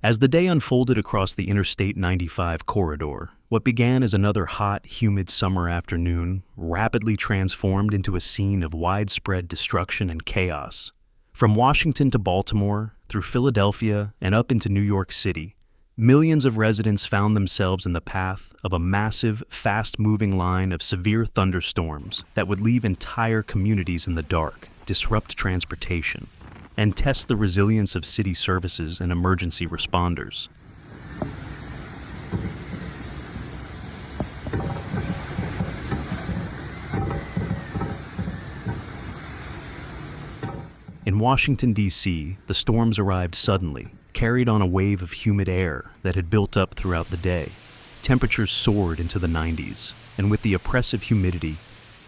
As the day unfolded across the Interstate 95 corridor, what began as another hot, humid summer afternoon rapidly transformed into a scene of widespread destruction and chaos. From Washington to Baltimore, through Philadelphia, and up into New York City, millions of residents found themselves in the path of a massive, fast-moving line of severe thunderstorms that would leave entire communities in the dark, disrupt transportation, and test the resilience of city services and emergency responders. In Washington, D.C., the storms arrived suddenly, carried on a wave of humid air that had built up throughout the day. Temperatures soared into the 90s, and with the oppressive humidity,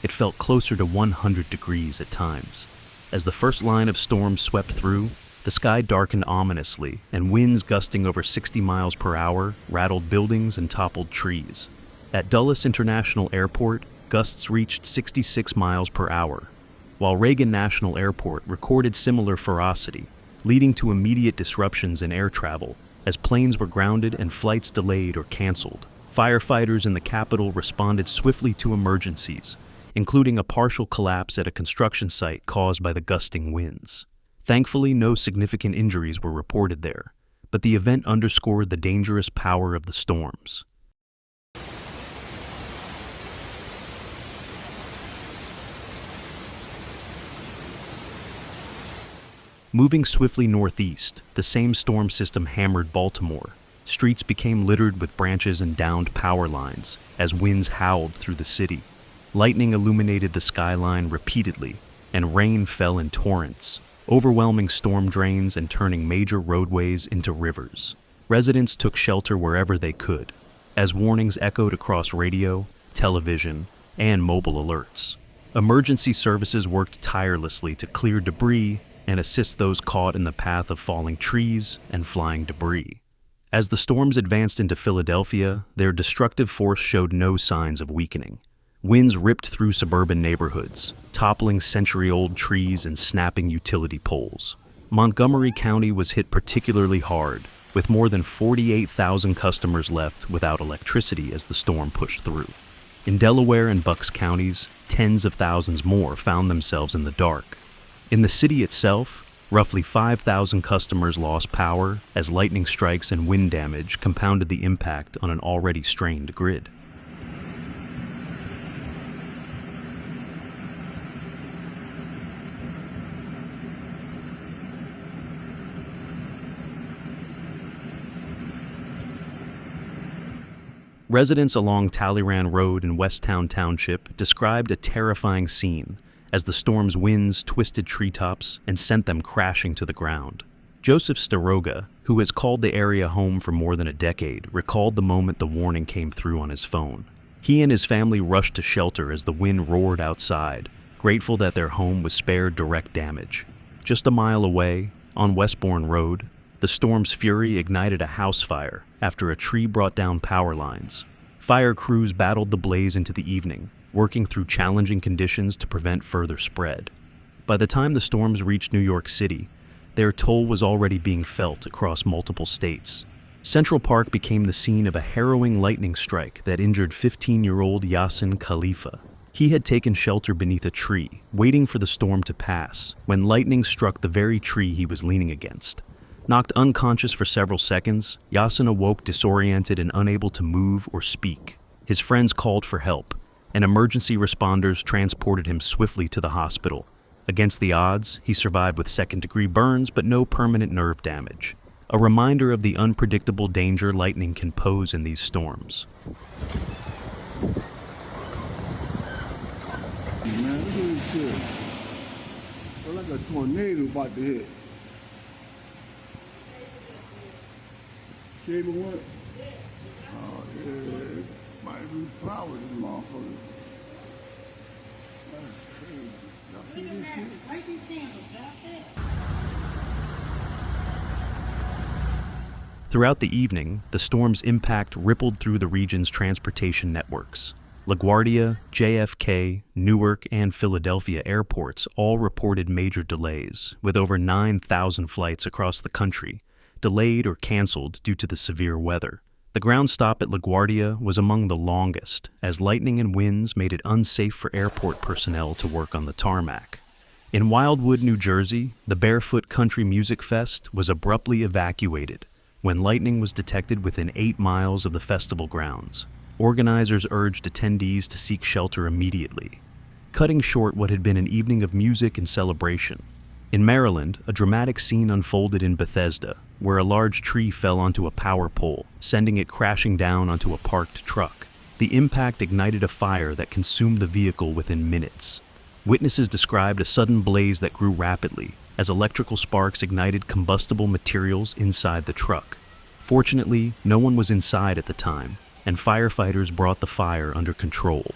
it felt closer to 100 degrees at times. As the first line of storms swept through, the sky darkened ominously, and winds gusting over 60 miles per hour rattled buildings and toppled trees. At Dulles International Airport, gusts reached 66 miles per hour, while Reagan National Airport recorded similar ferocity, leading to immediate disruptions in air travel as planes were grounded and flights delayed or canceled. Firefighters in the capital responded swiftly to emergencies, including a partial collapse at a construction site caused by the gusting winds. Thankfully, no significant injuries were reported there, but the event underscored the dangerous power of the storms. Moving swiftly northeast, the same storm system hammered Baltimore. Streets became littered with branches and downed power lines as winds howled through the city. Lightning illuminated the skyline repeatedly, and rain fell in torrents, overwhelming storm drains and turning major roadways into rivers. Residents took shelter wherever they could, as warnings echoed across radio, television, and mobile alerts. Emergency services worked tirelessly to clear debris and assist those caught in the path of falling trees and flying debris. As the storms advanced into Philadelphia, their destructive force showed no signs of weakening. Winds ripped through suburban neighborhoods, toppling century-old trees and snapping utility poles. Montgomery County was hit particularly hard, with more than 48,000 customers left without electricity as the storm pushed through. In Delaware and Bucks counties, tens of thousands more found themselves in the dark. In the city itself, roughly 5,000 customers lost power as lightning strikes and wind damage compounded the impact on an already strained grid. Residents along Talleyrand Road in Westtown Township described a terrifying scene as the storm's winds twisted treetops and sent them crashing to the ground. Joseph Staroga, who has called the area home for more than a decade, recalled the moment the warning came through on his phone. He and his family rushed to shelter as the wind roared outside, grateful that their home was spared direct damage. Just a mile away, on Westbourne Road, the storm's fury ignited a house fire after a tree brought down power lines. Fire crews battled the blaze into the evening, working through challenging conditions to prevent further spread. By the time the storms reached New York City, their toll was already being felt across multiple states. Central Park became the scene of a harrowing lightning strike that injured 15-year-old Yasin Khalifa. He had taken shelter beneath a tree, waiting for the storm to pass, when lightning struck the very tree he was leaning against. Knocked unconscious for several seconds, Yasin awoke disoriented and unable to move or speak. His friends called for help, and emergency responders transported him swiftly to the hospital. Against the odds, he survived with second-degree burns but no permanent nerve damage. A reminder of the unpredictable danger lightning can pose in these storms. Man, look at this shit. Feel like a tornado about to hit. Cable what? Oh, yeah. Might lose power, this motherfucker. That's crazy. Y'all see this shit? Throughout the evening, the storm's impact rippled through the region's transportation networks. LaGuardia, JFK, Newark, and Philadelphia airports all reported major delays, with over 9,000 flights across the country, delayed or canceled due to the severe weather. The ground stop at LaGuardia was among the longest, as lightning and winds made it unsafe for airport personnel to work on the tarmac. In Wildwood, New Jersey, the Barefoot Country Music Fest was abruptly evacuated when lightning was detected within 8 miles of the festival grounds. Organizers urged attendees to seek shelter immediately, cutting short what had been an evening of music and celebration. In Maryland, a dramatic scene unfolded in Bethesda, where a large tree fell onto a power pole, sending it crashing down onto a parked truck. The impact ignited a fire that consumed the vehicle within minutes. Witnesses described a sudden blaze that grew rapidly, as electrical sparks ignited combustible materials inside the truck. Fortunately, no one was inside at the time, and firefighters brought the fire under control.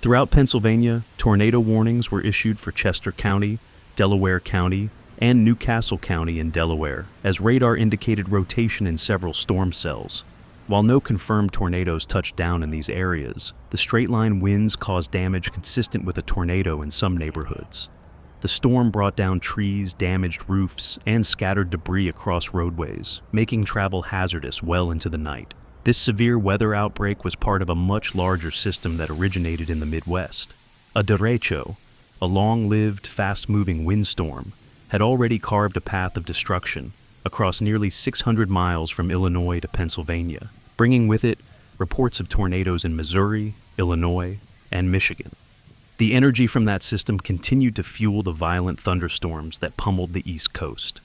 Throughout Pennsylvania, tornado warnings were issued for Chester County, Delaware County, and Newcastle County in Delaware, as radar indicated rotation in several storm cells. While no confirmed tornadoes touched down in these areas, the straight-line winds caused damage consistent with a tornado in some neighborhoods. The storm brought down trees, damaged roofs, and scattered debris across roadways, making travel hazardous well into the night. This severe weather outbreak was part of a much larger system that originated in the Midwest. A derecho, a long-lived, fast-moving windstorm, had already carved a path of destruction across nearly 600 miles from Illinois to Pennsylvania, bringing with it reports of tornadoes in Missouri, Illinois, and Michigan. The energy from that system continued to fuel the violent thunderstorms that pummeled the East Coast.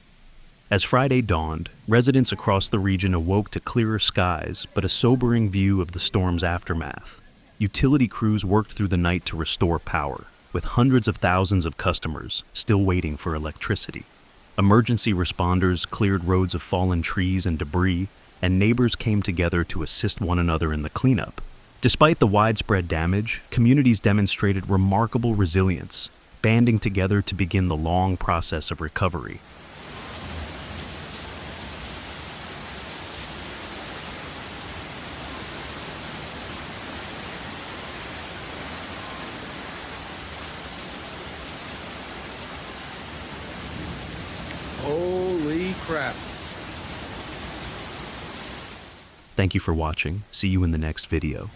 As Friday dawned, residents across the region awoke to clearer skies but a sobering view of the storm's aftermath. Utility crews worked through the night to restore power, with hundreds of thousands of customers still waiting for electricity. Emergency responders cleared roads of fallen trees and debris, and neighbors came together to assist one another in the cleanup. Despite the widespread damage, communities demonstrated remarkable resilience, banding together to begin the long process of recovery. Holy crap. Thank you for watching. See you in the next video.